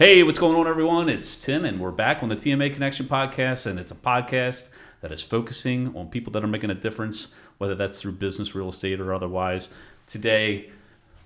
Hey, what's going on, everyone? It's Tim, and we're back on the TMA Connection podcast, and it's a podcast that is focusing on people that are making a difference, whether that's through business, real estate, or otherwise. Today,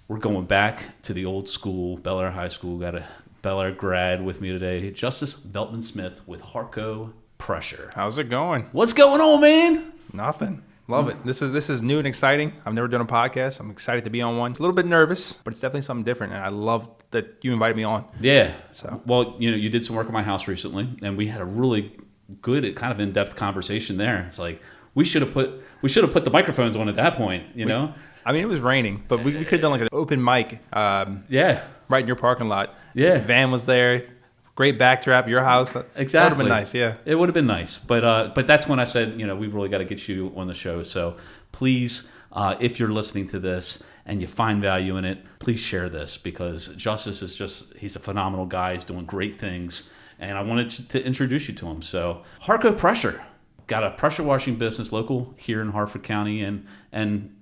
we're going back to the old school, Bel Air High School. Got a Bel Air grad with me today, Justyce Veltman-Smith with Harco Pressure. How's it going? What's going on, man? Nothing. Love it. This is new and exciting. I've never done a podcast. I'm excited to be on one. It's a little bit nervous, but it's definitely something different, and I love that you invited me on. Yeah. So, well, you did some work at my house recently, and we had a really good, kind of in-depth conversation there. It's like we should have put the microphones on at that point. know. I mean, it was raining, but we could have done like an open mic. Yeah. Right in your parking lot. Yeah. The van was there. Great backdrop. Your house. Exactly. That would have been nice. Yeah. It would have been nice, but that's when I said, we've really got to get you on the show. So please, if you're listening to this and you find value in it, please share this, because Justyce is he's a phenomenal guy. He's doing great things, and I wanted to introduce you to him. So Harco Pressure, got a pressure washing business local here in Harford County and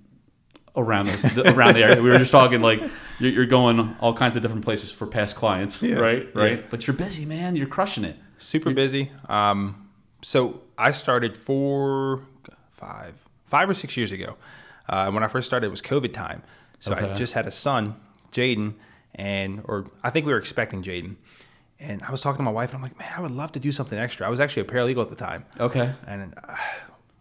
around the area. We were just talking like you're going all kinds of different places for past clients, yeah, right? Yeah. But you're busy, man. You're crushing it. Super busy. So I started 5 or 6 years ago. When I first started, it was COVID time. So I just had a son, Jaden, or I think we were expecting Jaden. And I was talking to my wife, and I'm like, man, I would love to do something extra. I was actually a paralegal at the time. Okay. And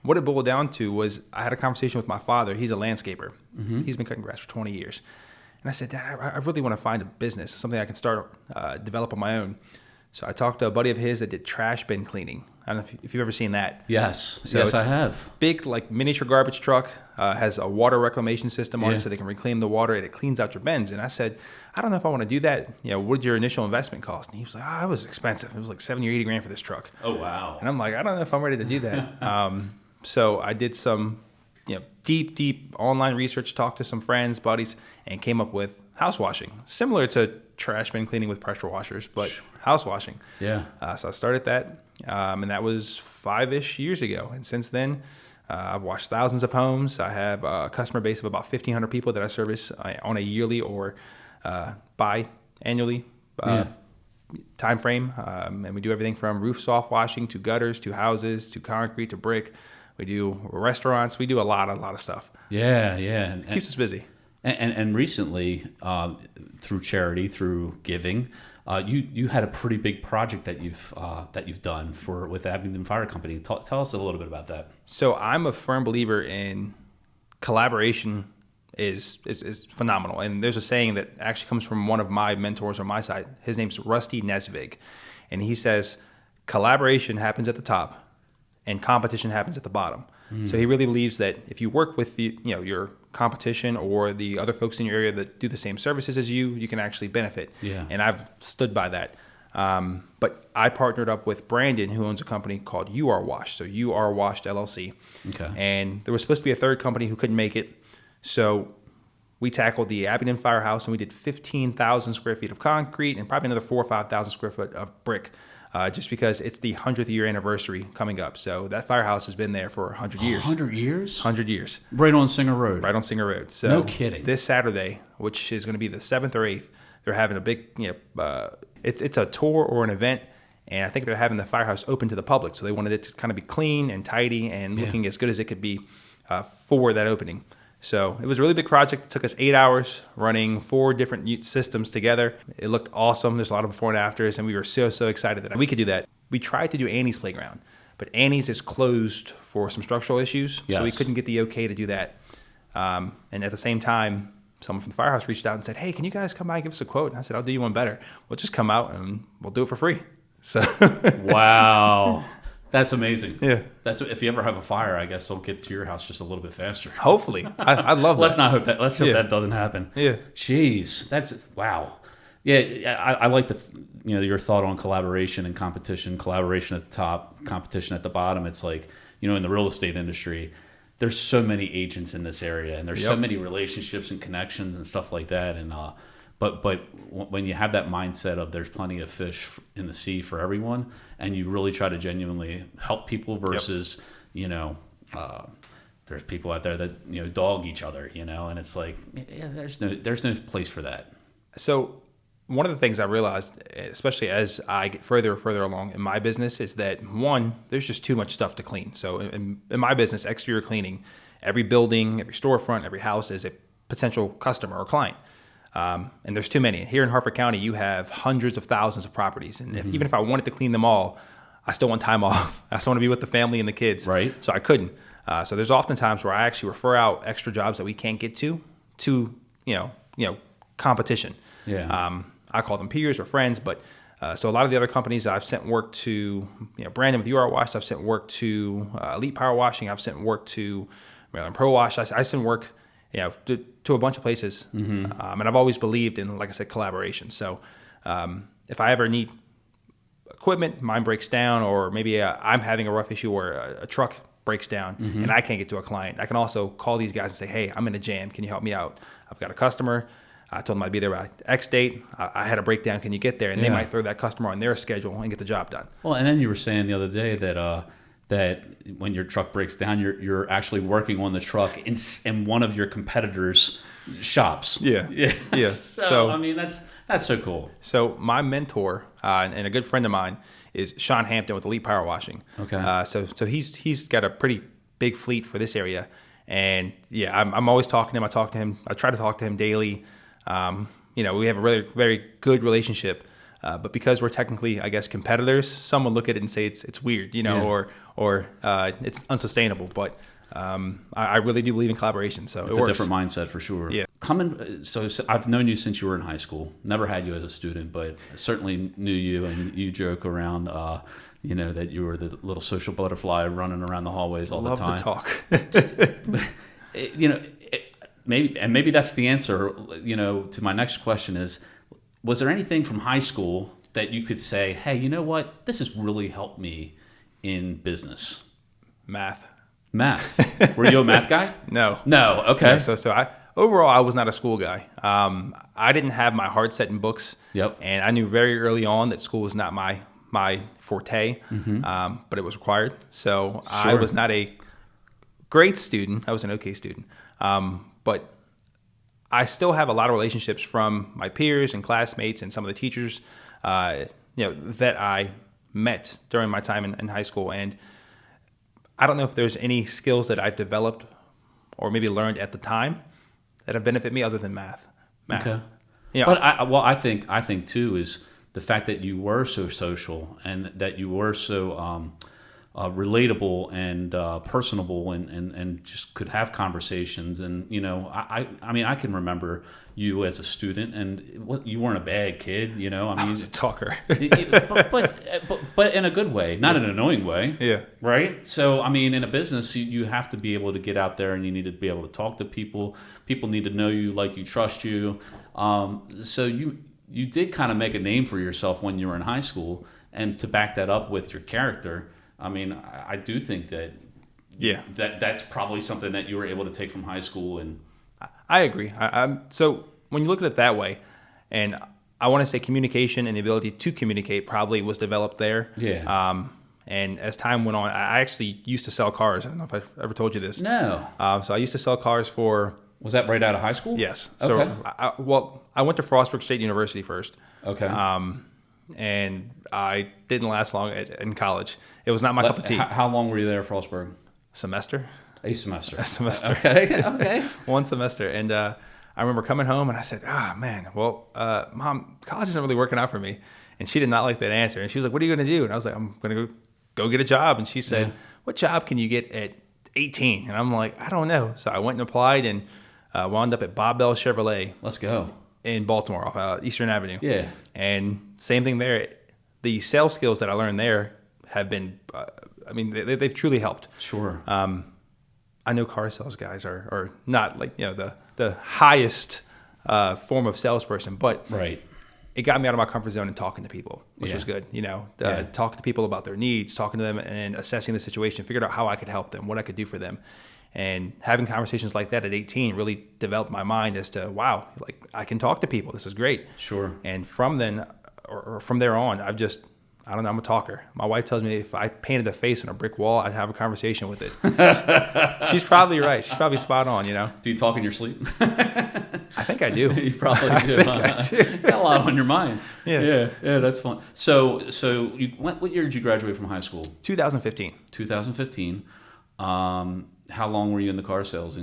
what it boiled down to was I had a conversation with my father. He's a landscaper. Mm-hmm. He's been cutting grass for 20 years. And I said, Dad, I really want to find a business, something I can start, develop on my own. So I talked to a buddy of his that did trash bin cleaning. I don't know if you've ever seen that. Yes. So yes, I have. Big, like miniature garbage truck, has a water reclamation system on it so they can reclaim the water, and it cleans out your bins. And I said, I don't know if I want to do that. What did your initial investment cost? And he was like, it was expensive. It was like $70 or $80 for this truck. Oh, wow. And I'm like, I don't know if I'm ready to do that. So I did some deep online research, talked to some friends, buddies, and came up with house washing, similar to trash bin cleaning with pressure washers, but house washing. Yeah. So I started that, and that was 5-ish years ago. And since then, I've washed thousands of homes. I have a customer base of about 1,500 people that I service on a yearly or bi-annually time frame. And we do everything from roof soft washing to gutters to houses to concrete to brick. We do restaurants. We do a lot of stuff. Yeah. It keeps us busy. And recently, through charity, through giving, you had a pretty big project that you've done with Abingdon Fire Company. Tell us a little bit about that. So I'm a firm believer in collaboration is phenomenal. And there's a saying that actually comes from one of my mentors on my side. His name's Rusty Nesvig, and he says collaboration happens at the top and competition happens at the bottom. So he really believes that if you work with your competition or the other folks in your area that do the same services as you can actually benefit. Yeah. And I've stood by that. But I partnered up with Brandon, who owns a company called You Are Washed. So You Are Washed LLC. Okay. And there was supposed to be a third company who couldn't make it. So we tackled the Abingdon Firehouse, and we did 15,000 square feet of concrete and probably another 4,000 or 5,000 square foot of brick. Just because it's the 100th year anniversary coming up. So that firehouse has been there for 100 years. 100 years? 100 years. Right on Singer Road. Right on Singer Road. So no kidding. This Saturday, which is going to be the 7th or 8th, they're having a big, it's a tour or an event, and I think they're having the firehouse open to the public. So they wanted it to kind of be clean and tidy and looking as good as it could be for that opening. So it was a really big project. It took us 8 hours running 4 different systems together. It looked awesome. There's a lot of before and afters, and we were so excited that we could do that. We tried to do Annie's Playground, but Annie's is closed for some structural issues, so we couldn't get the okay to do that. And at the same time, someone from the firehouse reached out and said, hey, can you guys come by and give us a quote? And I said, I'll do you one better. We'll just come out and we'll do it for free. So wow. That's amazing. Yeah. That's if you ever have a fire, I guess they'll get to your house just a little bit faster. Hopefully. I love that. Let's hope that doesn't happen. Yeah. Jeez, that's wow. Yeah, I like your thought on collaboration and competition. Collaboration at the top, competition at the bottom. It's like, in the real estate industry, there's so many agents in this area, and there's so many relationships and connections and stuff like that. And but when you have that mindset of there's plenty of fish in the sea for everyone, and you really try to genuinely help people versus there's people out there that dog each other, and it's like there's no place for that. So one of the things I realized, especially as I get further and further along in my business, is that one, there's just too much stuff to clean. So in my business, exterior cleaning, every building, every storefront, every house is a potential customer or client. And there's too many. Here in Harford County, you have hundreds of thousands of properties. And even if I wanted to clean them all, I still want time off. I still want to be with the family and the kids. Right. So I couldn't. So there's often times where I actually refer out extra jobs that we can't get to, competition. Yeah. I call them peers or friends, but so a lot of the other companies I've sent work to, Brandon with UR Wash, I've sent work to Elite Power Washing, I've sent work to Maryland Pro Wash. I send work, to a bunch of places, and I've always believed in, like I said, collaboration. So if I ever need equipment, mine breaks down, or maybe I'm having a rough issue or a truck breaks down and I can't get to a client, I can also call these guys and say, hey, I'm in a jam. Can you help me out? I've got a customer. I told them I'd be there by X date. I had a breakdown. Can you get there? And they might throw that customer on their schedule and get the job done. Well, and then you were saying the other day that that when your truck breaks down, you're actually working on the truck in one of your competitors' shops. Yeah. So I mean, that's so cool. So my mentor and a good friend of mine is Sean Hampton with Elite Power Washing. Okay. So he's got a pretty big fleet for this area, and I'm always talking to him. I talk to him. I try to talk to him daily. We have a really very good relationship, but because we're technically, I guess, competitors, some would look at it and say it's weird, or it's unsustainable. But I really do believe in collaboration. So it's a different mindset for sure. Yeah. So I've known you since you were in high school. Never had you as a student, but certainly knew you, and you joke around. That you were the little social butterfly running around the hallways all the time. Love to talk. Maybe that's the answer. To my next question is: was there anything from high school that you could say, "Hey, you know what? This has really helped me in business"? Math. Were you a math guy? No. Okay. So overall, I was not a school guy. I didn't have my heart set in books. Yep. And I knew very early on that school was not my forte, but it was required. So sure. I was not a great student. I was an okay student. But I still have a lot of relationships from my peers and classmates and some of the teachers, that I met during my time in high school. And I don't know if there's any skills that I've developed or maybe learned at the time that have benefited me other than math. Okay. But I think too is the fact that you were so social and that you were so relatable and personable and just could have conversations. And I can remember you as a student, and you weren't a bad kid. I was a talker, but in a good way, not in an annoying way. Yeah. Right. So in a business, you have to be able to get out there, and you need to be able to talk to people. People need to know you, like you, trust you. So you did kind of make a name for yourself when you were in high school, and to back that up with your character. I do think that that's probably something that you were able to take from high school. And I agree. So when you look at it that way, and I want to say communication and the ability to communicate probably was developed there. Yeah. And as time went on, I actually used to sell cars. I don't know if I've ever told you this. No. So I used to sell cars for... Was that right out of high school? Yes. Okay. So I went to Frostburg State University first. Okay. And I didn't last long in college. It was not my cup of tea. How long were you there at Frostburg? Semester. A semester. Okay. One semester. And I remember coming home and I said, man, well, Mom, college isn't really working out for me. And she did not like that answer. And she was like, what are you going to do? And I was like, I'm going to go get a job. And she said, what job can you get at 18? And I'm like, I don't know. So I went and applied and wound up at Bob Bell Chevrolet. Let's go. In Baltimore off Eastern Avenue. Yeah. And same thing there. The sales skills that I learned there have been, they've truly helped. Sure. I know car sales guys are not like, the highest form of salesperson, but right. It got me out of my comfort zone and talking to people, which was good. Talking to people about their needs, talking to them and assessing the situation, figured out how I could help them, what I could do for them. And having conversations like that at 18 really developed my mind as to, wow, like I can talk to people. This is great. Sure. And from then, or from there on, I've just I don't know. I'm a talker. My wife tells me if I painted a face on a brick wall, I'd have a conversation with it. She's probably right. She's probably spot on, you know. Do you talk in your sleep? I think I do. You probably do. I do. You got a lot on your mind. Yeah. Yeah, that's fun. So what year did you graduate from high school? 2015. 2015. How long were you in the car sales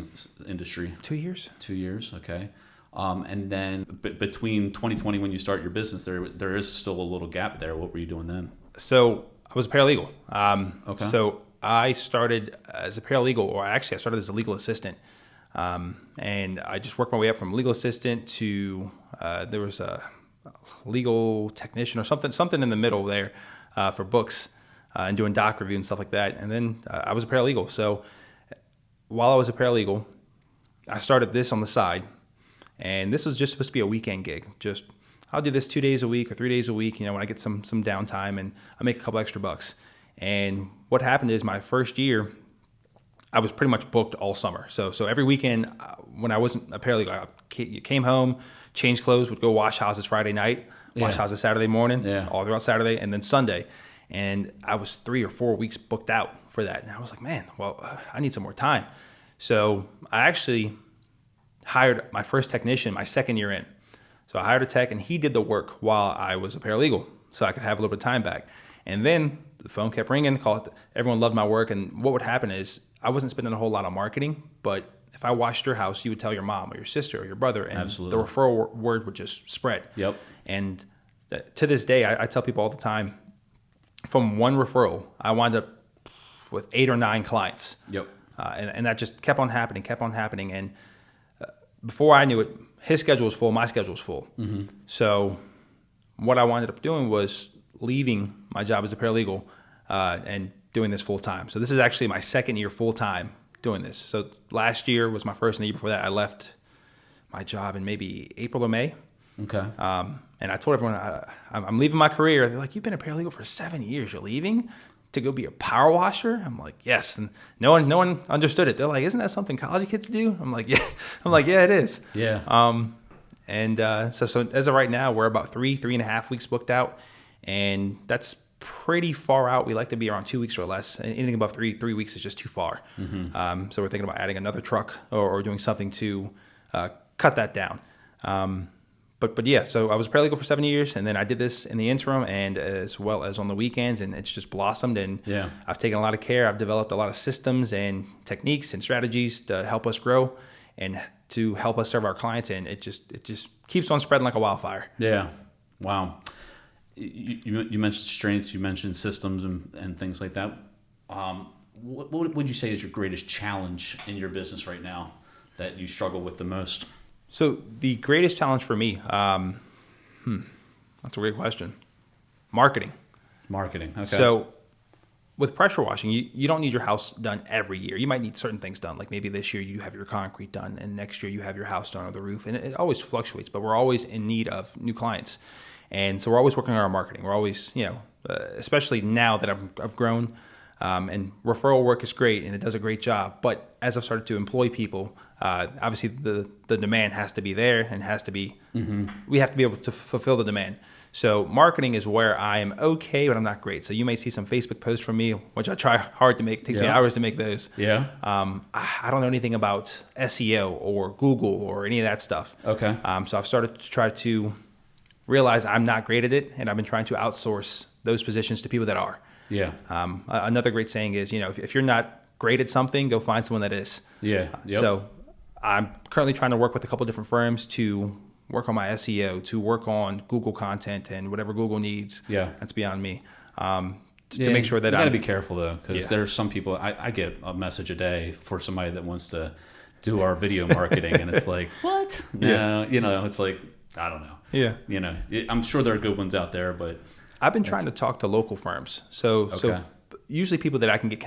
industry? 2 years. 2 years, okay. And then between 2020 when you start your business, there is still a little gap there. What were you doing then? So I was a paralegal. Okay. So I started as a paralegal, or actually I started as a legal assistant. And I just worked my way up from legal assistant to there was a legal technician or something in the middle there for books and doing doc review and stuff like that. And then I was a paralegal. So while I was a paralegal, I started this on the side. And this was just supposed to be a weekend gig. Just, I'll do this 2 days a week or 3 days a week, you know, when I get some downtime, and I make a couple extra bucks. And what happened is my first year, I was pretty much booked all summer. So every weekend when I wasn't a paralegal, I came home, changed clothes, would go wash houses Friday night, wash houses Saturday morning, all throughout Saturday, and then Sunday. And I was 3 or 4 weeks booked out for that. And I was like, man, well, I need some more time. So I actually hired my first technician my second year in. So I hired a tech, and he did the work while I was a paralegal, so I could have a little bit of time back. And then the phone kept ringing, everyone loved my work, and what would happen is I wasn't spending a whole lot on marketing, but if I washed your house, you would tell your mom or your sister or your brother, and Absolutely. The referral word would just spread. Yep. And to this day, I tell people all the time, from one referral, I wound up with 8 or 9 clients. Yep. And that just kept on happening. And before I knew it, his schedule was full, my schedule was full. Mm-hmm. So what I wound up doing was leaving my job as a paralegal and doing this full time. So this is actually my second year full time doing this. So last year was my first, and the year before that, I left my job in maybe April or May. Okay. And I told everyone I'm leaving my career. They're like, "You've been a paralegal for 7 years. You're leaving to go be a power washer?" I'm like, "Yes." And no one understood it. They're like, "Isn't that something college kids do?" I'm like, "Yeah." "Yeah, it is." Yeah. So as of right now, we're about 3.5 weeks booked out, and that's pretty far out. We like to be around 2 weeks or less. Anything above 3 weeks is just too far. Mm-hmm. So we're thinking about adding another truck or doing something to cut that down. But yeah, so I was a paralegal for 7 years, and then I did this in the interim and as well as on the weekends, and it's just blossomed. And I've taken a lot of care. I've developed a lot of systems and techniques and strategies to help us grow and to help us serve our clients, and it just keeps on spreading like a wildfire. Yeah, wow. You mentioned strengths, you mentioned systems and things like that. What would you say is your greatest challenge in your business right now that you struggle with the most? So the greatest challenge for me, that's a great question. Marketing. Okay. So with pressure washing, you don't need your house done every year. You might need certain things done. Like maybe this year you have your concrete done, and next year you have your house done or the roof. And it always fluctuates, but we're always in need of new clients. And so we're always working on our marketing. We're always, especially now that I've grown, and referral work is great and it does a great job. But as I've started to employ people, obviously the demand has to be there and has to be, we have to be able to fulfill the demand. So marketing is where I am okay, but I'm not great. So you may see some Facebook posts from me, which I try hard to make. It takes me hours to make those. Yeah. I don't know anything about SEO or Google or any of that stuff. Okay. So I've started to try to realize I'm not great at it, and I've been trying to outsource those positions to people that are. Yeah. Another great saying is, if you're not great at something, go find someone that is. Yeah. Yep. So I'm currently trying to work with a couple of different firms to work on my SEO, to work on Google content and whatever Google needs. Yeah. That's beyond me. To make sure that you got to be careful though, because there's some people, I get a message a day for somebody that wants to do our video marketing, and it's like, what? No, it's like, I don't know. Yeah. I'm sure there are good ones out there, but I've been trying to talk to local firms. So usually people that I can get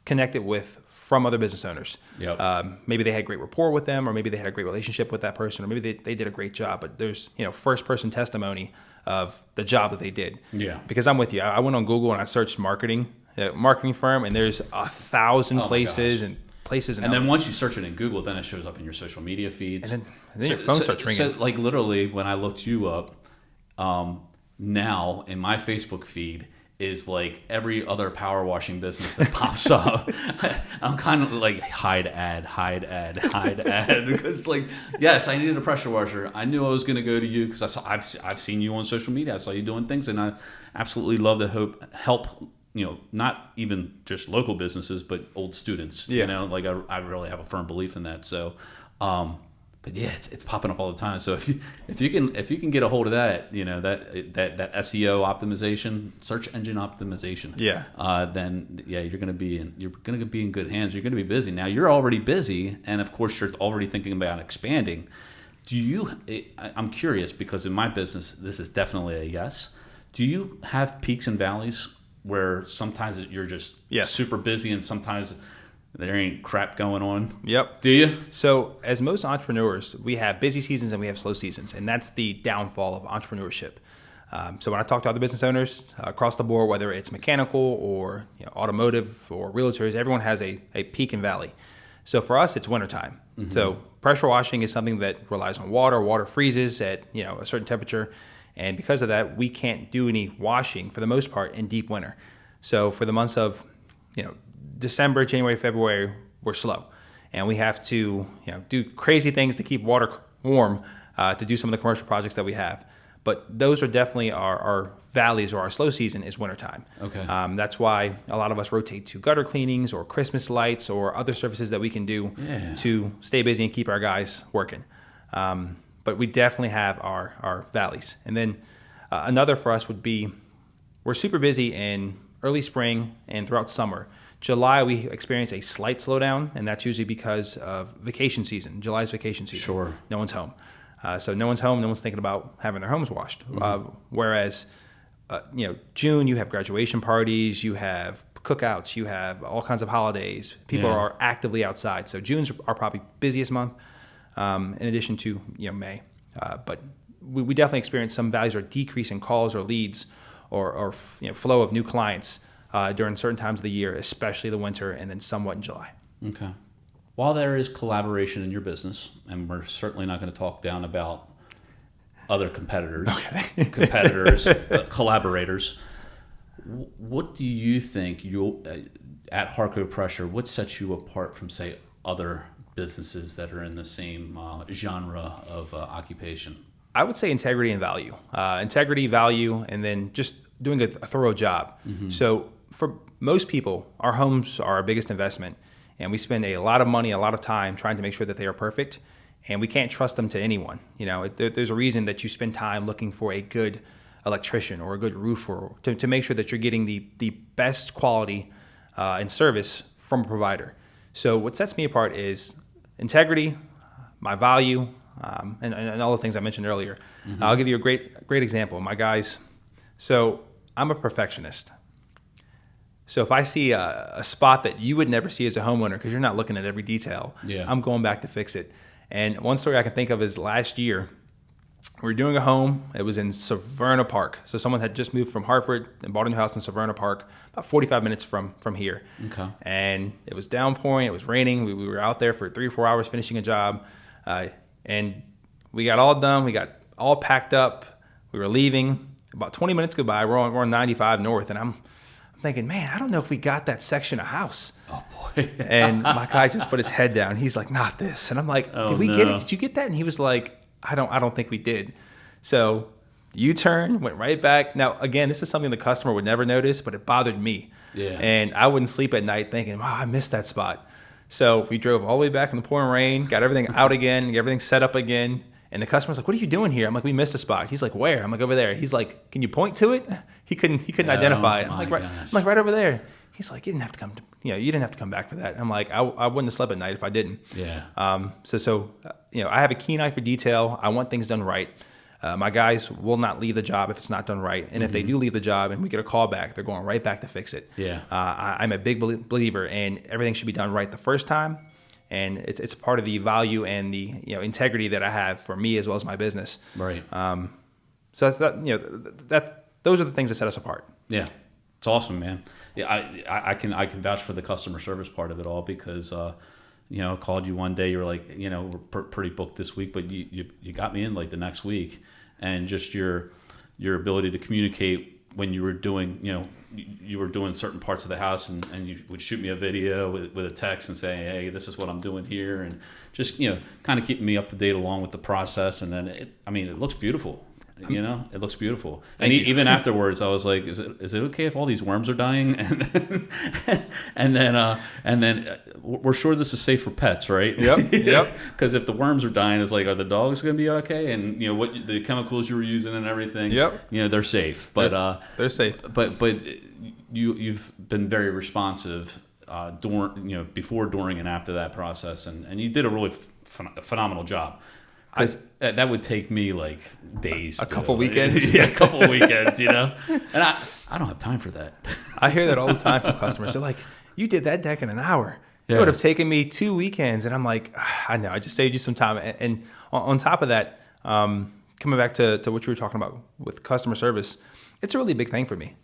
connected with from other business owners. Yep. Maybe they had great rapport with them, or maybe they had a great relationship with that person, or maybe they did a great job, but there's, first person testimony of the job that they did. Yeah. Because I'm with you. I went on Google and I searched marketing firm, and there's 1,000 places and places. And then once you search it in Google, then it shows up in your social media feeds. And then your phone starts ringing. So like literally when I looked you up, now in my Facebook feed is like every other power washing business that pops up. I'm kind of like hide ad because like, yes, I needed a pressure washer. I knew I was going to go to you because I've seen you on social media. I saw you doing things, and I absolutely love to help. Not even just local businesses, but old students. Yeah. Like I really have a firm belief in that. So, but yeah, it's popping up all the time. So if you can get a hold of that, that SEO optimization, search engine optimization, then you're gonna be in good hands. You're gonna be busy. Now you're already busy, and of course you're already thinking about expanding. I'm curious because in my business this is definitely a yes. Do you have peaks and valleys where sometimes you're just super busy and sometimes there ain't crap going on? Yep. Do you? So as most entrepreneurs, we have busy seasons and we have slow seasons, and that's the downfall of entrepreneurship. So when I talk to other business owners across the board, whether it's mechanical or automotive or realtors, everyone has a peak and valley. So for us, it's wintertime. Mm-hmm. So pressure washing is something that relies on water. Water freezes at a certain temperature. And because of that, we can't do any washing for the most part in deep winter. So for the months of, December, January, February, we're slow, and we have to, do crazy things to keep water warm to do some of the commercial projects that we have. But those are definitely our valleys, or our slow season is wintertime. Okay. That's why a lot of us rotate to gutter cleanings or Christmas lights or other services that we can do to stay busy and keep our guys working. But we definitely have our valleys. And then another for us would be we're super busy in early spring and throughout summer. July, we experience a slight slowdown, and that's usually because of vacation season. July's vacation season. Sure. No one's home. So no one's home. No one's thinking about having their homes washed. Mm-hmm. Whereas, June, you have graduation parties, you have cookouts, you have all kinds of holidays. People are actively outside. So June's our probably busiest month. In addition to May, but we definitely experience some values or decrease in calls or leads or flow of new clients during certain times of the year, especially the winter, and then somewhat in July. Okay. While there is collaboration in your business, and we're certainly not going to talk down about other competitors, collaborators, what do you think at Harco Pressure? What sets you apart from, say, other businesses that are in the same genre of occupation? I would say integrity and value. Integrity, value, and then just doing a thorough job. Mm-hmm. So for most people, our homes are our biggest investment, and we spend a lot of money, a lot of time trying to make sure that they are perfect, and we can't trust them to anyone. There's a reason that you spend time looking for a good electrician or a good roofer to make sure that you're getting the best quality and service from a provider. So what sets me apart is integrity, my value, and all the things I mentioned earlier. Mm-hmm. I'll give you a great example. My guys, so I'm a perfectionist. So if I see a spot that you would never see as a homeowner because you're not looking at every detail, I'm going back to fix it. And one story I can think of is last year, we were doing a home. It was in Severna Park. So someone had just moved from Hartford and bought a new house in Severna Park, about 45 minutes from here. Okay. And it was downpouring. It was raining. We were out there for 3 or 4 hours finishing a job. And we got all done. We got all packed up. We were leaving. About 20 minutes go by. We're on 95 North. And I'm thinking, man, I don't know if we got that section of house. Oh, boy. And my guy just put his head down. He's like, not this. And I'm like, did we get it? Did you get that? And he was like, I don't think we did. So U-turn, went right back. Now, again, this is something the customer would never notice, but it bothered me. Yeah. And I wouldn't sleep at night thinking, wow, I missed that spot. So we drove all the way back in the pouring rain, got everything out again, got everything set up again. And the customer's like, what are you doing here? I'm like, we missed a spot. He's like, where? I'm like, over there. He's like, can you point to it? He couldn't identify it. I'm like, right over there. He's like, you didn't have to come. You didn't have to come back for that. I'm like, I wouldn't have slept at night if I didn't. Yeah. So I have a keen eye for detail. I want things done right. My guys will not leave the job if it's not done right. And if they do leave the job and we get a call back, they're going right back to fix it. Yeah. I'm a big believer in everything should be done right the first time. And it's part of the value and the integrity that I have for me as well as my business. Right. So those are the things that set us apart. Yeah, it's awesome, man. Yeah, I can vouch for the customer service part of it all because I called you one day. You were like, we're pretty booked this week, but you got me in like the next week, and just your your ability to communicate when you were doing, you were doing certain parts of the house, and you would shoot me a video with a text and say, hey, this is what I'm doing here, and just kind of keeping me up to date along with the process. And then it looks beautiful. It looks beautiful. And even afterwards, I was like, is it okay if all these worms are dying? And then we're sure this is safe for pets, right? Yep. Because if the worms are dying, it's like, are the dogs going to be okay? And what the chemicals you were using and everything, they're safe. But they're safe. But you've been very responsive during, before, during, and after that process, and you did a really phenomenal job. Because that would take me like days. A couple weekends? Yeah, a couple weekends, And I don't have time for that. I hear that all the time from customers. They're like, you did that deck in an hour. It would have taken me 2 weekends. And I'm like, I know, I just saved you some time. And on top of that, coming back to what you were talking about with customer service, it's a really big thing for me.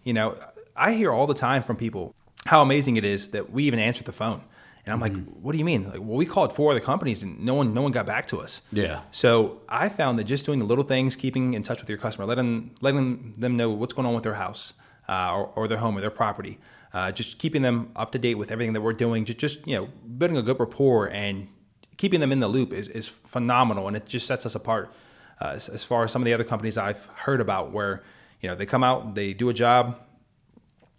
I hear all the time from people how amazing it is that we even answered the phone. And I'm like, what do you mean? Like, well, we called 4 other companies and no one got back to us. Yeah. So I found that just doing the little things, keeping in touch with your customer, letting them know what's going on with their house or their home or their property, just keeping them up to date with everything that we're doing, just building a good rapport and keeping them in the loop is phenomenal. And it just sets us apart as far as some of the other companies I've heard about where, they come out, they do a job,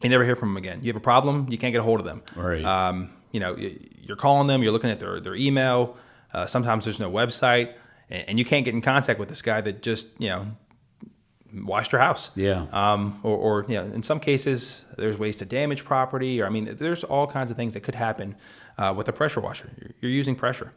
you never hear from them again. You have a problem, you can't get a hold of them. Right. You're calling them, you're looking at their email. Sometimes there's no website, and you can't get in contact with this guy that just, washed your house. Yeah. Or in some cases, there's ways to damage property, or there's all kinds of things that could happen with a pressure washer. You're using pressure.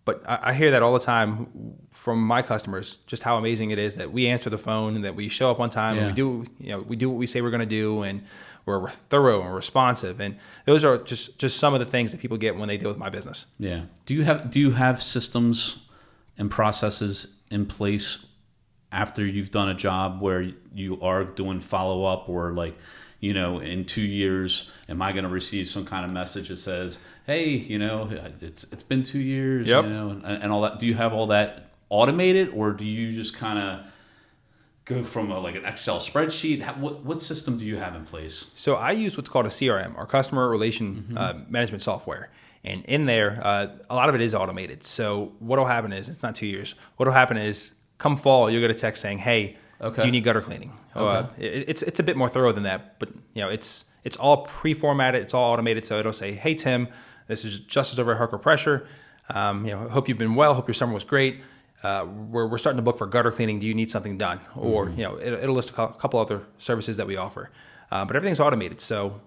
But I hear that all the time from my customers, just how amazing it is that we answer the phone and that we show up on time and we do what we say we're going to do, and we're thorough and responsive. And those are just some of the things that people get when they deal with my business. Yeah. Do you have systems and processes in place after you've done a job where you are doing follow up, or like, in 2 years, am I going to receive some kind of message that says, hey, it's been 2 years, and all that? Do you have all that automated, or do you just kind of go from like an Excel spreadsheet? What system do you have in place? So I use what's called a CRM, or customer relation management software. And in there, a lot of it is automated. So what will happen is, it's not 2 years. What will happen is, come fall, you'll get a text saying, hey, do you need gutter cleaning? Okay. It's a bit more thorough than that, but it's all pre-formatted, it's all automated. So it'll say, hey Tim, this is Justyce over at Harco Pressure. Hope you've been well. Hope your summer was great. We're starting to book for gutter cleaning. Do you need something done? Or it'll list a couple other services that we offer, but everything's automated. So,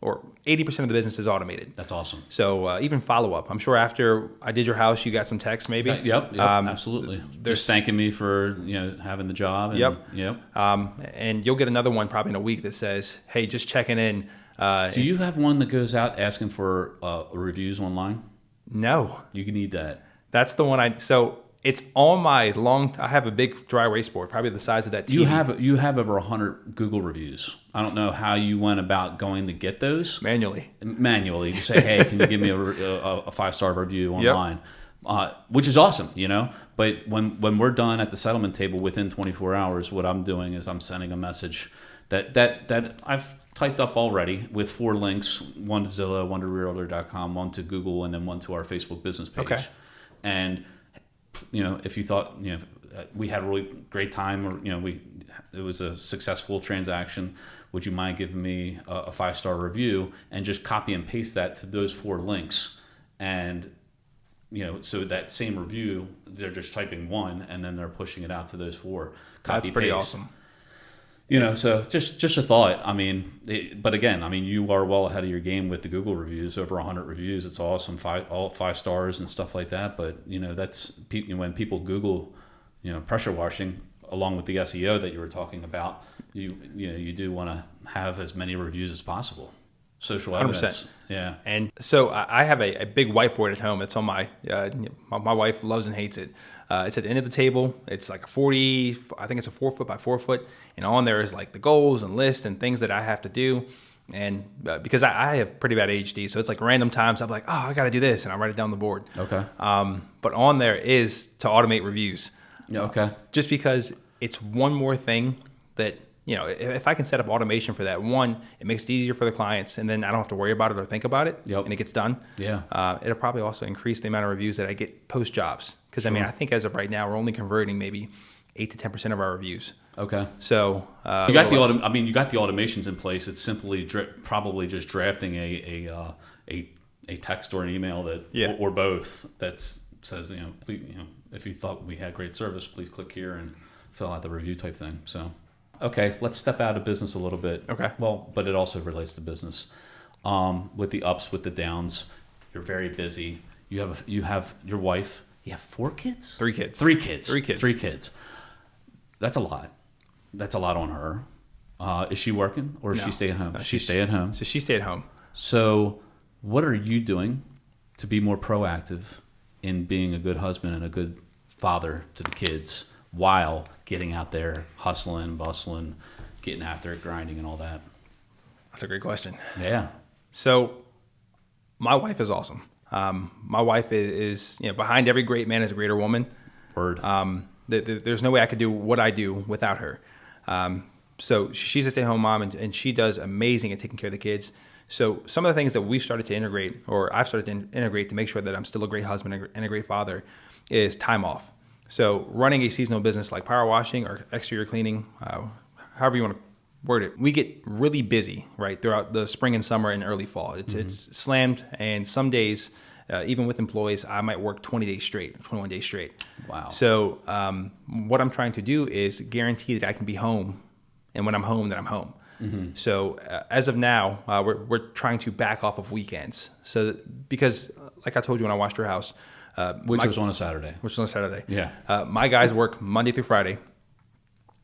or 80% of the business is automated. That's awesome. So even follow up. I'm sure after I did your house, you got some texts maybe. Yep, absolutely. Just thanking me for having the job. And, yep. And you'll get another one probably in a week that says, hey, just checking in. Do you have one that goes out asking for reviews online? No. You need that. That's the one so it's on my I have a big dry erase board, probably the size of that TV. You have over 100 Google reviews. I don't know how you went about going to get those. Manually. You say, hey, can you give me a 5-star review online? Which is awesome, But when we're done at the settlement table within 24 hours, what I'm doing is I'm sending a message that I've typed up already with 4 links, one to Zillow, one to Realtor.com, one to Google, and then one to our Facebook business page. Okay. And if you thought we had a really great time, or it was a successful transaction, would you mind giving me a 5-star review? And just copy and paste that to those 4 links, and so that same review, they're just typing one and then they're pushing it out to those 4. That's pretty awesome. So just a thought. But again, you are well ahead of your game with the Google reviews, over 100 reviews. It's awesome, all 5 stars and stuff like that. But that's when people Google, pressure washing, along with the SEO that you were talking about, you do want to have as many reviews as possible. Social evidence. 100%. Yeah. And so I have a big whiteboard at home. It's on my wife loves and hates it. It's at the end of the table. It's like I think it's a 4 foot by 4 foot. And on there is like the goals and lists and things that I have to do. And because I have pretty bad ADHD, so it's like random times I'm like, oh, I got to do this. And I write it down on the board. Okay. But on there is to automate reviews. Yeah, okay. Just because it's one more thing that, if I can set up automation for that, one, it makes it easier for the clients, and then I don't have to worry about it or think about it, and it gets done. Yeah. It'll probably also increase the amount of reviews that I get post jobs. Because Sure. I think as of right now, we're only converting maybe 8 to 10% of our reviews. Okay. So you got the automations in place. It's simply probably just drafting a text or an email that, or both, that says, please, if you thought we had great service, please click here and fill out the review type thing. So, okay, let's step out of business a little bit. Okay. Well, but it also relates to business. With the ups, with the downs, you're very busy. You have your wife. You have 4 kids? 3 kids. 3 kids. 3 kids. 3 kids. That's a lot. That's a lot on her. Is she working, or is she stay at home? She stay at home. So she stayed home. So what are you doing to be more proactive in being a good husband and a good father to the kids while getting out there, hustling, bustling, getting after it, grinding, and all that? That's a great question. Yeah. So my wife is awesome. My wife is behind every great man is a greater woman. Word. There's no way I could do what I do without her. So she's a stay-at-home mom, and she does amazing at taking care of the kids. So some of the things that we've started to integrate, or I've started to integrate to make sure that I'm still a great husband and a great father, is time off. So running a seasonal business like power washing or exterior cleaning, however you want to word it, we get really busy right throughout the spring and summer and early fall. It's slammed, and some days, even with employees, I might work 20 days straight, 21 days straight. Wow. So what I'm trying to do is guarantee that I can be home, and when I'm home, that I'm home. Mm-hmm. So as of now, we're trying to back off of weekends. So because, like I told you when I washed your house, which was on a Saturday. Which was on a Saturday. Yeah. My guys work Monday through Friday,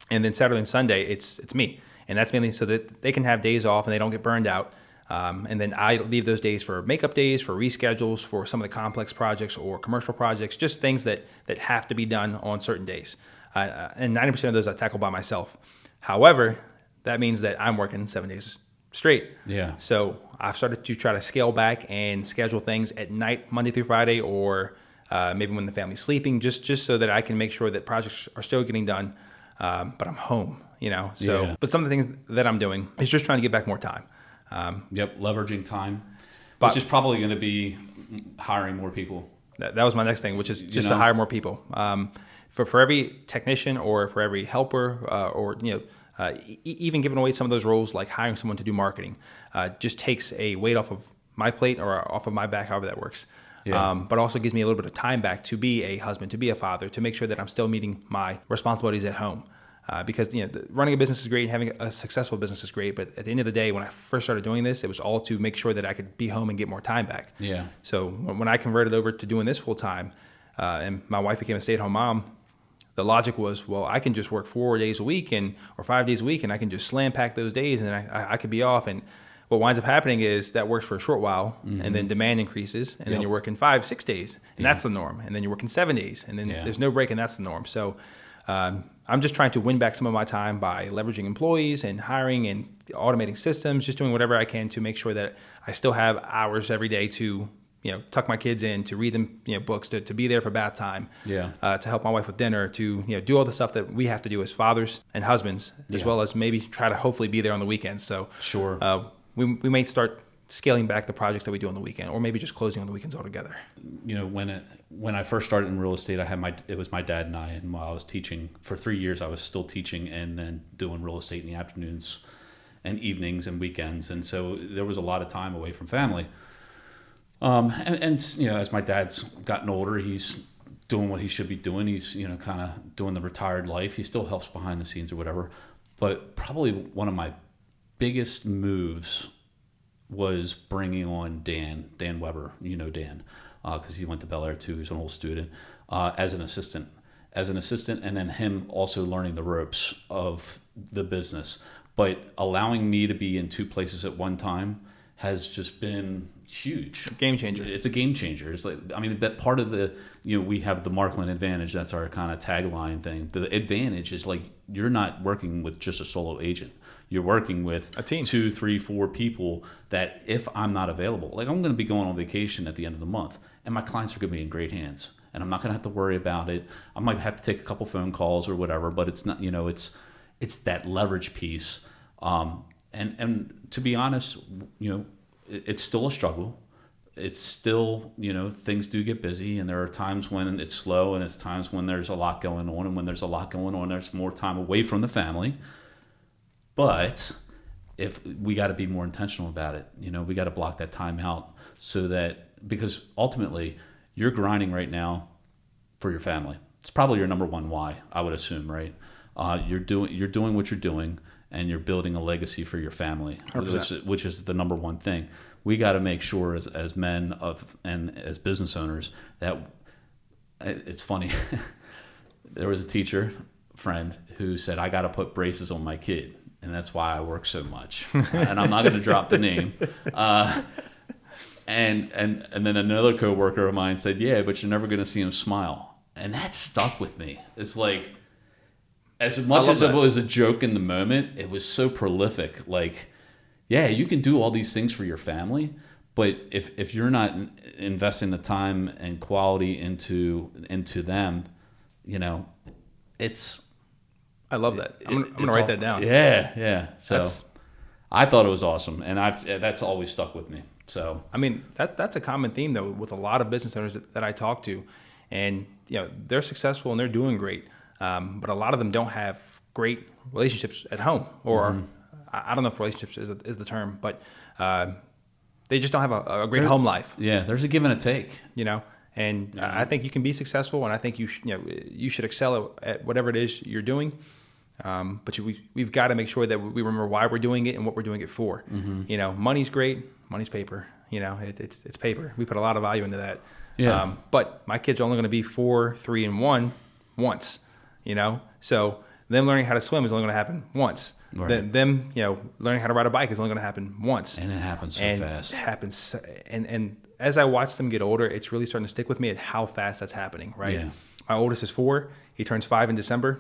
and then Saturday and Sunday it's me, and that's mainly so that they can have days off and they don't get burned out. And then I leave those days for makeup days, for reschedules, for some of the complex projects or commercial projects, just things that have to be done on certain days. And 90% of those I tackle by myself. However, that means that I'm working 7 days straight. Yeah. So I've started to try to scale back and schedule things at night, Monday through Friday, or maybe when the family's sleeping, just so that I can make sure that projects are still getting done, but I'm home, So, Yeah. But some of the things that I'm doing is just trying to get back more time. Leveraging time, which is probably going to be hiring more people. That was my next thing, which is just to hire more people. For every technician or for every helper, or even giving away some of those roles, like hiring someone to do marketing, just takes a weight off of my plate or off of my back, however that works. Yeah. But also gives me a little bit of time back to be a husband, to be a father, to make sure that I'm still meeting my responsibilities at home. Because running a business is great, having a successful business is great, but at the end of the day, when I first started doing this, it was all to make sure that I could be home and get more time back. Yeah. So when I converted over to doing this full time, and my wife became a stay-at-home mom, the logic was, well, I can just work 4 days a week or 5 days a week, and I can just slam pack those days, and I could be off. And what winds up happening is that works for a short while, and then demand increases, and then you're working 5-6 days, and that's the norm. And then you're working 7 days, and then there's no break, and that's the norm. So I'm just trying to win back some of my time by leveraging employees and hiring and automating systems, just doing whatever I can to make sure that I still have hours every day to tuck my kids in, to read them books, to be there for bath time, to help my wife with dinner, to do all the stuff that we have to do as fathers and husbands, as well as maybe try to hopefully be there on the weekends. So sure, we may start scaling back the projects that we do on the weekend, or maybe just closing on the weekends altogether. When I first started in real estate, it was my dad and I, and while I was teaching for 3 years, I was still teaching and then doing real estate in the afternoons and evenings and weekends, and so there was a lot of time away from family. And as my dad's gotten older, he's doing what he should be doing. He's kind of doing the retired life. He still helps behind the scenes or whatever. But probably one of my biggest moves was bringing on Dan Weber. Dan, because he went to Bel Air too. He's an old student, as an assistant, and then him also learning the ropes of the business. But allowing me to be in 2 places at one time has just been huge. Game changer. It's a game changer. It's like, that part of the, we have the Markland advantage. That's our kind of tagline thing. The advantage is like, you're not working with just a solo agent. You're working with a team, 2, 3, 4 people that if I'm not available, like I'm going to be going on vacation at the end of the month, and my clients are going to be in great hands. and I'm not going to have to worry about it. I might have to take a couple phone calls or whatever, but it's not, it's that leverage piece. And to be honest, it's still a struggle. It's still, things do get busy, and there are times when it's slow, and it's times when there's a lot going on, and when there's a lot going on, there's more time away from the family. But if we got to be more intentional about it, we got to block that time out so that, because ultimately you're grinding right now for your family. It's probably your number one why, I would assume, right? You're doing what you're doing, and you're building a legacy for your family, which is the number one thing. We got to make sure as men and as business owners that it's funny. There was a teacher friend who said, I got to put braces on my kid, and that's why I work so much. And I'm not going to drop the name. And then another coworker of mine said, yeah, but you're never going to see him smile. And that stuck with me. It's like, as much as it was a joke in the moment, it was so prolific. Like, yeah, you can do all these things for your family, but if you're not investing the time and quality into them, it's. I love that. I'm gonna write that down. Yeah. So I thought it was awesome, and that's always stuck with me. So I mean, that's a common theme though with a lot of business owners that I talk to, and they're successful and they're doing great, but a lot of them don't have great relationships at home, or I don't know if relationships is the term, but they just don't have a great home life. Yeah, there's a give and a take. And I think you can be successful, and I think you should excel at whatever it is you're doing. But we've got to make sure that we remember why we're doing it and what we're doing it for. Money's great. Money's paper. It's paper. We put a lot of value into that. Yeah. But my kids are only going to be 4, 3, and 1 once. So them learning how to swim is only going to happen once. Right. Them learning how to ride a bike is only going to happen once. And it happens so fast. It happens, and as I watch them get older, it's really starting to stick with me at how fast that's happening. Right. Yeah. My oldest is 4. He turns 5 in December.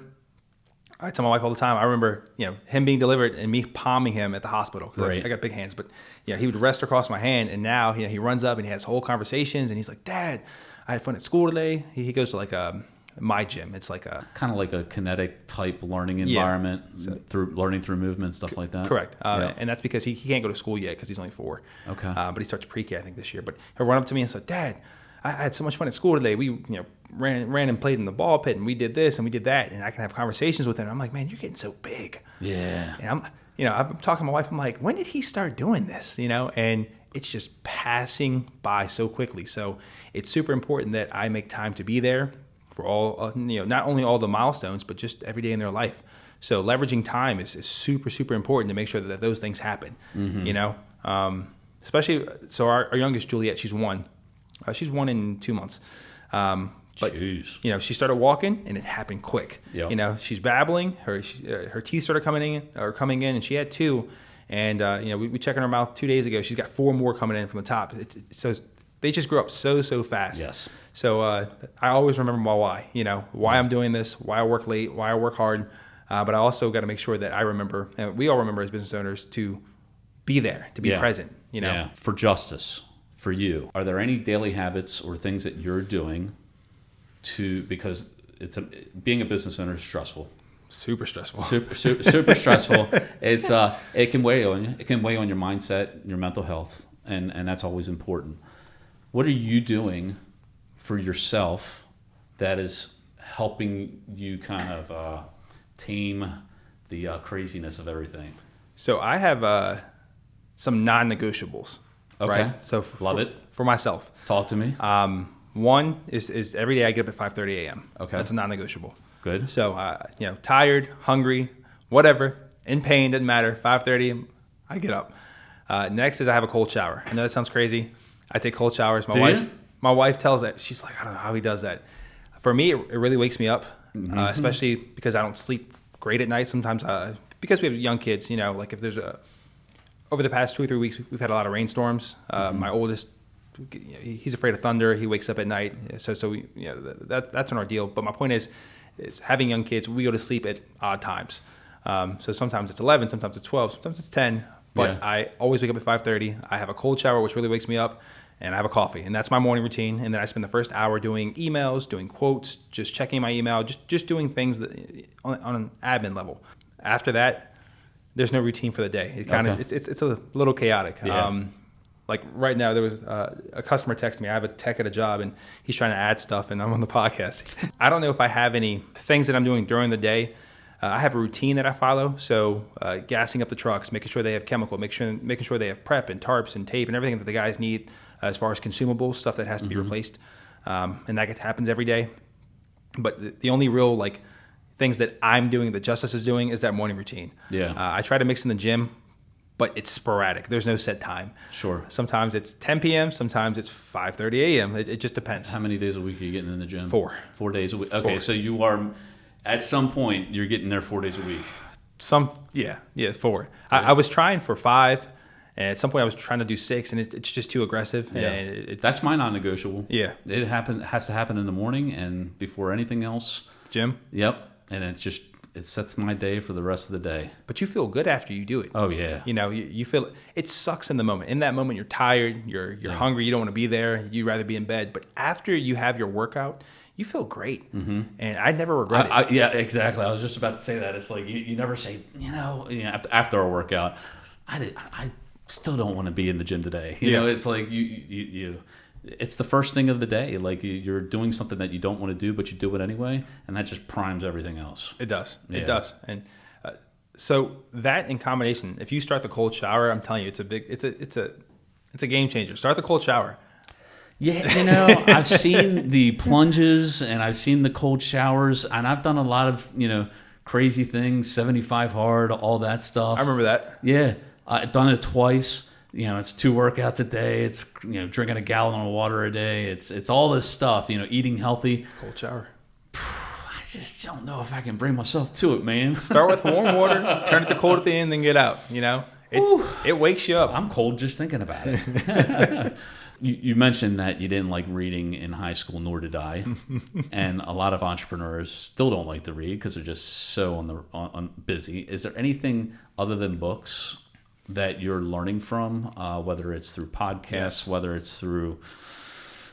I tell my wife all the time, I remember, him being delivered and me palming him at the hospital. Right. I got big hands, but he would rest across my hand, and now he runs up and he has whole conversations, and he's like, Dad, I had fun at school today. He goes to like my gym. It's like a kind of like a kinetic type learning environment, through learning through movement, stuff like that. Correct. And that's because he can't go to school yet because he's only 4. Okay. But he starts pre-K, I think, this year. But he'll run up to me and say, Dad, I had so much fun at school today. We ran and played in the ball pit, and we did this and we did that, and I can have conversations with him. I'm like, man, you're getting so big. Yeah. And I'm talking to my wife. I'm like, when did he start doing this? And it's just passing by so quickly. So it's super important that I make time to be there for all, not only all the milestones, but just every day in their life. So leveraging time is super, super important to make sure that those things happen. Especially, so our youngest, Juliet, she's 1. She's 1 in 2 months. But she started walking, and it happened quick. Yep. She's babbling. Her teeth started coming in, and she had 2. And we checked in her mouth 2 days ago. She's got 4 more coming in from the top. So they just grew up so fast. Yes. So I always remember my why. Why I'm doing this, why I work late, why I work hard. But I also got to make sure that I remember, and we all remember as business owners, to be there, to be present. Yeah. For Justyce, for you, are there any daily habits or things that you're doing because being a business owner is stressful. Super stressful. Super stressful. It can weigh on you. It can weigh on your mindset, your mental health, and that's always important. What are you doing for yourself that is helping you kind of tame the craziness of everything? So I have some non-negotiables. Okay. Right? So Love it. For myself. Talk to me. One is every day I get up at 5:30 a.m. Okay. That's a non-negotiable. Good. So tired, hungry, whatever, in pain, doesn't matter. 5:30, I get up. Next is I have a cold shower. I know that sounds crazy. I take cold showers. My wife tells that, she's like, I don't know how he does that. For me, it really wakes me up, especially because I don't sleep great at night. Sometimes because we have young kids, like if there's over the past 2 or 3 weeks, we've had a lot of rainstorms. My oldest, he's afraid of thunder. He wakes up at night. So that's an ordeal. But my point is having young kids, we go to sleep at odd times. So sometimes it's 11, sometimes it's 12, sometimes it's 10. But I always wake up at 5:30. I have a cold shower, which really wakes me up, and I have a coffee. And that's my morning routine. And then I spend the first hour doing emails, doing quotes, just checking my email, just doing things that, on an admin level. After that, there's no routine for the day. It kind of it's a little chaotic. Yeah. Like right now, there was a customer texted me. I have a tech at a job, and he's trying to add stuff, and I'm on the podcast. I don't know if I have any things that I'm doing during the day. I have a routine that I follow. So gassing up the trucks, making sure they have chemical, making sure they have prep and tarps and tape and everything that the guys need as far as consumables, stuff that has to be replaced. And that happens every day. But the only real things that I'm doing, that Justyce is doing, is that morning routine. Yeah. I try to mix in the gym, but it's sporadic. There's no set time. Sure. Sometimes it's 10 p.m. Sometimes it's 5:30 a.m. It just depends. How many days a week are you getting in the gym? 4. 4 days a week. Okay, 4. so you are, at some point, you're getting there 4 days a week. 4. I was trying for 5, and at some point I was trying to do 6, and it's just too aggressive. Yeah. And That's my non-negotiable. Yeah. It has to happen in the morning and before anything else. Gym. Yep. And it sets my day for the rest of the day. But you feel good after you do it. Oh yeah. You feel it sucks in the moment. In that moment, you're tired, you're hungry, you don't want to be there. You'd rather be in bed. But after you have your workout, you feel great. Mm-hmm. And I never regret it. Yeah, exactly. I was just about to say that. It's like you never say, after our workout, I still don't want to be in the gym today. You know, it's like you it's the first thing of the day. Like you're doing something that you don't want to do, but you do it anyway, and that just primes everything else. It does. Yeah. It does. And so that in combination, if you start the cold shower, I'm telling you, it's a game changer. Start the cold shower. Yeah, I've seen the plunges and I've seen the cold showers, and I've done a lot of crazy things, 75 hard, all that stuff. I remember that. Yeah, I've done it twice. It's 2 workouts a day. It's drinking a gallon of water a day. It's all this stuff. Eating healthy. Cold shower. I just don't know if I can bring myself to it, man. Start with warm water, turn it to cold at the end, then get out. It wakes you up. I'm cold just thinking about it. You mentioned that you didn't like reading in high school, nor did I. And a lot of entrepreneurs still don't like to read because they're just so on busy. Is there anything other than books that you're learning from, whether it's through podcasts, whether it's through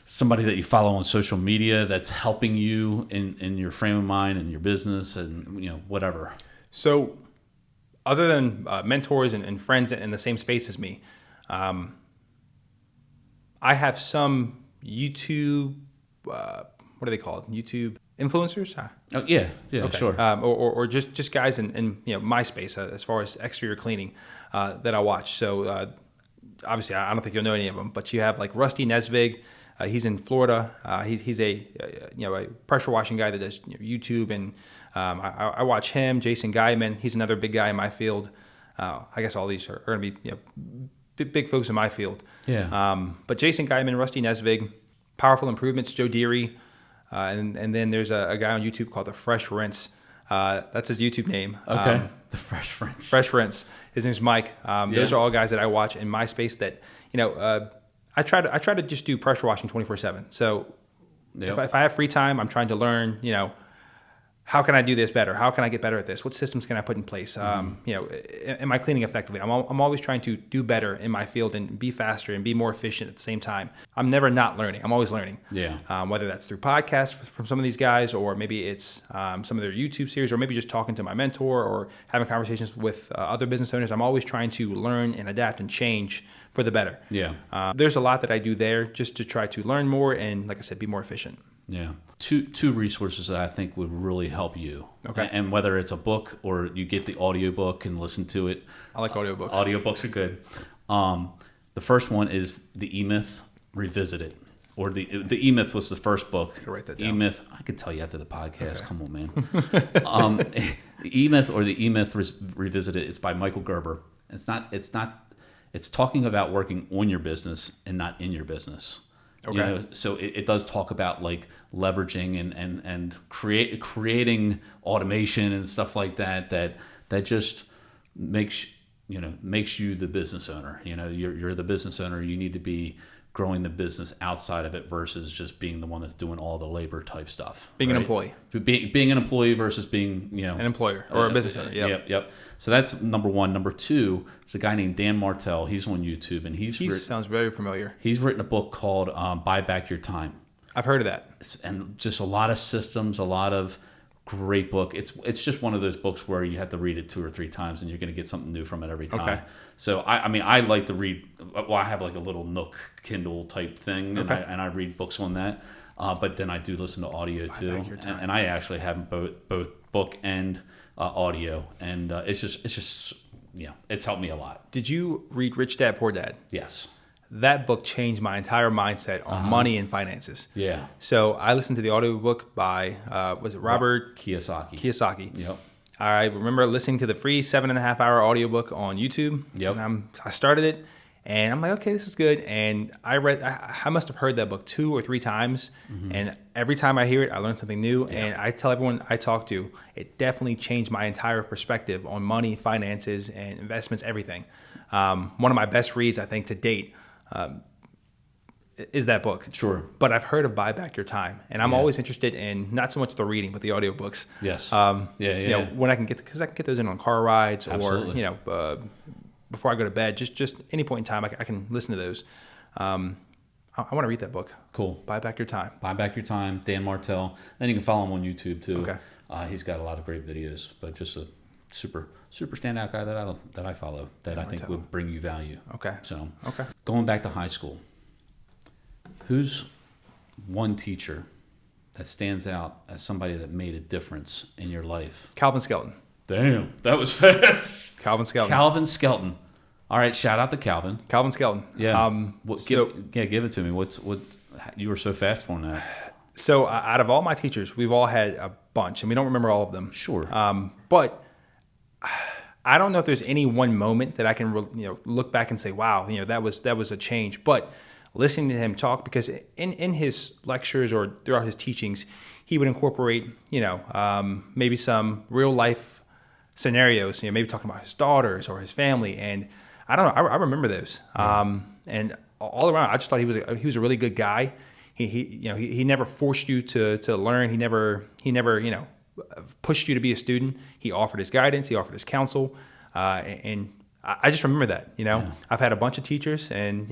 somebody that you follow on social media that's helping you in your frame of mind and your business and whatever? So other than mentors and friends in the same space as me, I have some YouTube, what are they called? YouTube influencers? Oh, yeah, okay. Sure. Or just guys in my space as far as exterior cleaning that I watch. So obviously I don't think you'll know any of them, but you have like Rusty Nesvig. He's in Florida. He's a pressure washing guy that does YouTube, and I watch him. Jason Guyman, he's another big guy in my field. I guess all these are going to be big folks in my field. Yeah. But Jason Guyman, Rusty Nesvig, Powerful Improvements, Joe Deary, and then there's a guy on YouTube called The Fresh Rinse. That's his YouTube name. Okay. The Fresh Rinse. Fresh Rinse. His name's Mike. Those are all guys that I watch in my space that I try to just do pressure washing 24/7. So if I have free time, I'm trying to learn. How can I do this better? How can I get better at this? What systems can I put in place? Am I cleaning effectively? I'm always trying to do better in my field and be faster and be more efficient at the same time. I'm never not learning. I'm always learning. Yeah. Whether that's through podcasts from some of these guys, or maybe it's some of their YouTube series, or maybe just talking to my mentor or having conversations with other business owners. I'm always trying to learn and adapt and change for the better. Yeah. There's a lot that I do there just to try to learn more and, like I said, be more efficient. Yeah. Two resources that I think would really help you. Okay. And whether it's a book or you get the audiobook and listen to it. I like audiobooks. Audiobooks are good. The first one is The E-Myth Revisited. Or the E-Myth was the first book. I could write that down. E-Myth, I could tell you after the podcast. Okay. Come on, man. The E-Myth or the E-Myth Revisited, it's by Michael Gerber. It's talking about working on your business and not in your business. Okay. So it does talk about like leveraging and creating automation and stuff like that just makes you the business owner. You're the business owner. You need to be growing the business outside of it versus just being the one that's doing all the labor type stuff. Being right? an employee. Being an employee versus being, an employer or a business owner. Yep. So that's number one. Number two is a guy named Dan Martell. He's on YouTube, and he sounds very familiar. He's written a book called Buy Back Your Time. I've heard of that. And just a lot of systems, a lot of great book. It's just one of those books where you have to read it 2 or 3 times, and you're going to get something new from it every time. Okay. So I like to read. Well, I have like a little Nook Kindle type thing, and I read books on that. But then I do listen to audio too, and I actually have both book and audio, and it's just it's helped me a lot. Did you read Rich Dad Poor Dad? Yes. That book changed my entire mindset on money and finances. Yeah. So I listened to the audiobook by was it Robert Kiyosaki? Yep. I remember listening to the free 7.5-hour audiobook on YouTube. Yep. And I started it, and I'm like, okay, this is good. And I must have heard that book 2 or 3 times, and every time I hear it, I learn something new. Yeah. And I tell everyone I talk to, it definitely changed my entire perspective on money, finances, and investments, everything. One of my best reads, I think, to date. Is that book. Sure. But I've heard of Buy Back Your Time, and I'm always interested in not so much the reading, but the audiobooks. Yes. When I can because I can get those in on car rides. Absolutely. Or before I go to bed, just any point in time I can listen to those. I want to read that book. Cool. Buy Back Your Time. Buy Back Your Time. Dan Martell. Then you can follow him on YouTube too. Okay. He's got a lot of great videos, but just a super standout guy that I follow that I think would bring you value. Okay. So going back to high school, who's one teacher that stands out as somebody that made a difference in your life? Calvin Skelton. Damn, that was fast. Calvin Skelton. Calvin Skelton. All right, shout out to Calvin. Calvin Skelton. Yeah. Give it to me. What you were so fast on that. So out of all my teachers, we've all had a bunch, and we don't remember all of them. Sure. But I don't know if there's any one moment that I can look back and say, wow, that was a change. But listening to him talk, because in his lectures or throughout his teachings, he would incorporate maybe some real life scenarios, maybe talking about his daughters or his family, and I don't know, I remember those. Yeah. And all around, I just thought he was a really good guy. He never forced you to learn. He never pushed you to be a student. He offered his guidance. He offered his counsel, and I just remember that. Yeah. I've had a bunch of teachers, and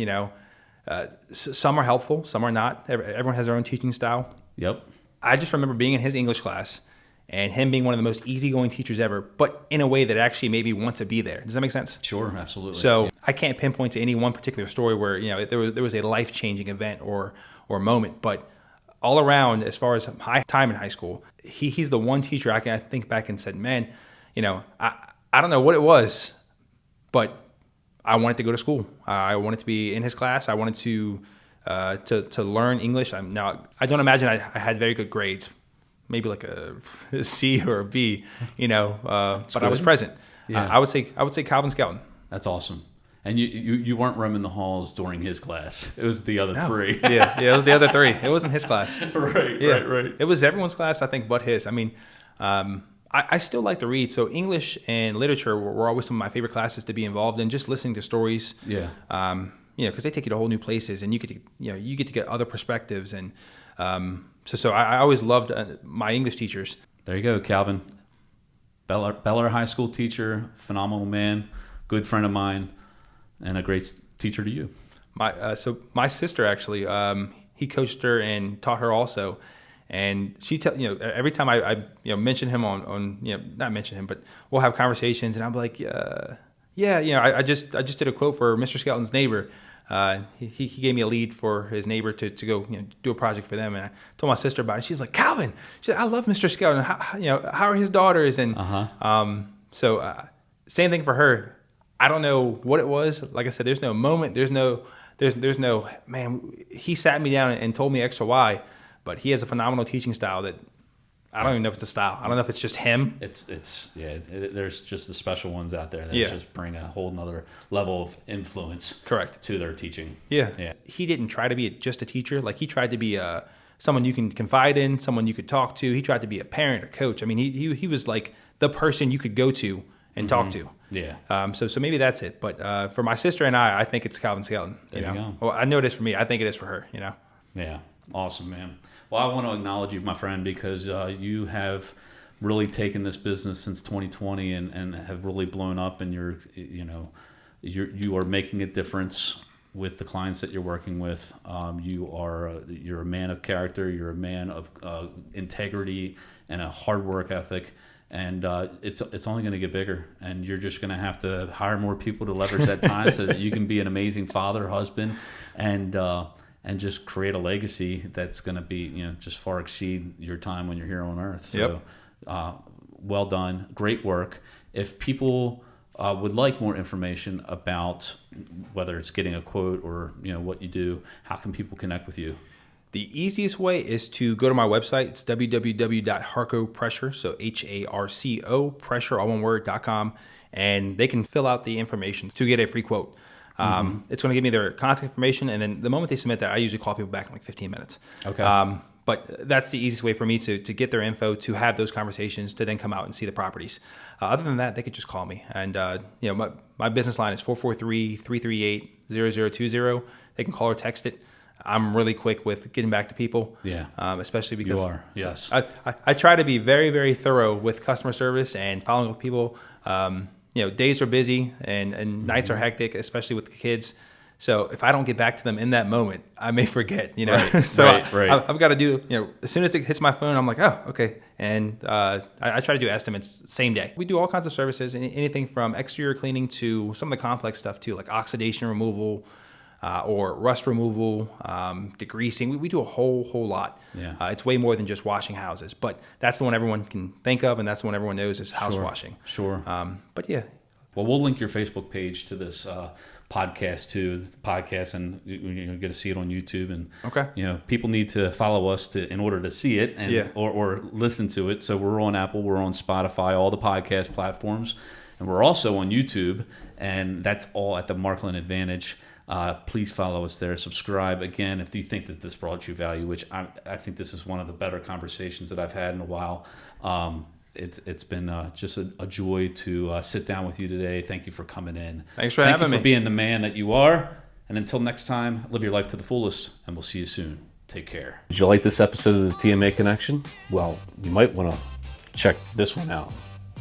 some are helpful, some are not. Everyone has their own teaching style. Yep. I just remember being in his English class and him being one of the most easygoing teachers ever, but in a way that actually made me want to be there. Does that make sense? Sure, absolutely. So I can't pinpoint to any one particular story where there was a life-changing event or moment, but all around, as far as my time in high school, he's the one teacher I can think back and said, man, I don't know what it was, but I wanted to go to school. I wanted to be in his class. I wanted to learn English. Now I don't imagine I had very good grades, maybe like a C or a B, but good. I was present. Yeah. I would say Calvin Skelton. That's awesome. And you weren't roaming the halls during his class. It was the other 3. Yeah, it was the other 3. It wasn't his class. Right. It was everyone's class, I think, but his. I mean, I still like to read. So English and literature were always some of my favorite classes to be involved in. Just listening to stories. Yeah. Because they take you to whole new places, and you get to get other perspectives, and so I always loved my English teachers. There you go, Calvin. Beller High School teacher, phenomenal man, good friend of mine, and a great teacher to you. My sister actually, he coached her and taught her also. And she every time I mention him on not mention him, but we'll have conversations, and I'm like, I just did a quote for Mr. Skelton's neighbor. He gave me a lead for his neighbor to go do a project for them, and I told my sister about it. She's like, Calvin, she said, I love Mr. Skelton. How are his daughters? And so same thing for her. I don't know what it was. Like I said, there's no moment. There's no man. He sat me down and told me X or Y. But he has a phenomenal teaching style that I don't even know if it's a style. I don't know if it's just him. There's just the special ones out there that just bring a whole nother level of influence. Correct. To their teaching. Yeah. He didn't try to be just a teacher. Like, he tried to be someone you can confide in, someone you could talk to. He tried to be a parent, a coach. I mean, he was like the person you could go to and talk to. Yeah. So maybe that's it. But for my sister and I think it's Calvin Skelton. There you go. Well, I know it is for me. I think it is for her. Yeah. Awesome, man. Well, I want to acknowledge you, my friend, because you have really taken this business since 2020 and have really blown up, and you are making a difference with the clients that you're working with. You're a man of character. You're a man of integrity and a hard work ethic. And it's only going to get bigger. And you're just going to have to hire more people to leverage that time so that you can be an amazing father, husband, and just create a legacy that's going to be, just far exceed your time when you're here on Earth. So, well done. Great work. If people would like more information about whether it's getting a quote or what you do, how can people connect with you? The easiest way is to go to my website. It's www.harcopressure, so HARCO pressure, all one word.com, and they can fill out the information to get a free quote. It's going to give me their contact information, and then the moment they submit that, I usually call people back in like 15 minutes. Okay. But that's the easiest way for me to get their info, to have those conversations, to then come out and see the properties. Other than that, they could just call me. And my business line is 443-338-0020. They can call or text it. I'm really quick with getting back to people. Yeah. Especially because you are. Yes. I try to be very, very thorough with customer service and following up with people. Days are busy and nights are hectic, especially with the kids. So if I don't get back to them in that moment, I may forget, Right, so right. I've got to do, as soon as it hits my phone, I'm like, oh, okay. And I try to do estimates same day. We do all kinds of services, anything from exterior cleaning to some of the complex stuff too, like oxidation removal or rust removal, degreasing. We do a whole lot. Yeah. It's way more than just washing houses, but that's the one everyone can think of, and that's the one everyone knows is house washing. Sure. But yeah. Well, we'll link your Facebook page to this podcast, and you get to see it on YouTube. And okay, people need to follow us in order to see it and or listen to it. So we're on Apple, we're on Spotify, all the podcast platforms, and we're also on YouTube, and that's all at the Markland Advantage. Please follow us there. Subscribe. Again, if you think that this brought you value, which I think this is one of the better conversations that I've had in a while. It's been just a joy to sit down with you today. Thank you for coming in. Thanks for having me. Thank you for being the man that you are. And until next time, live your life to the fullest, and we'll see you soon. Take care. Did you like this episode of the TMA Connection? Well, you might want to check this one out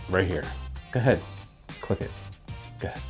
right here. Go ahead. Click it. Go ahead.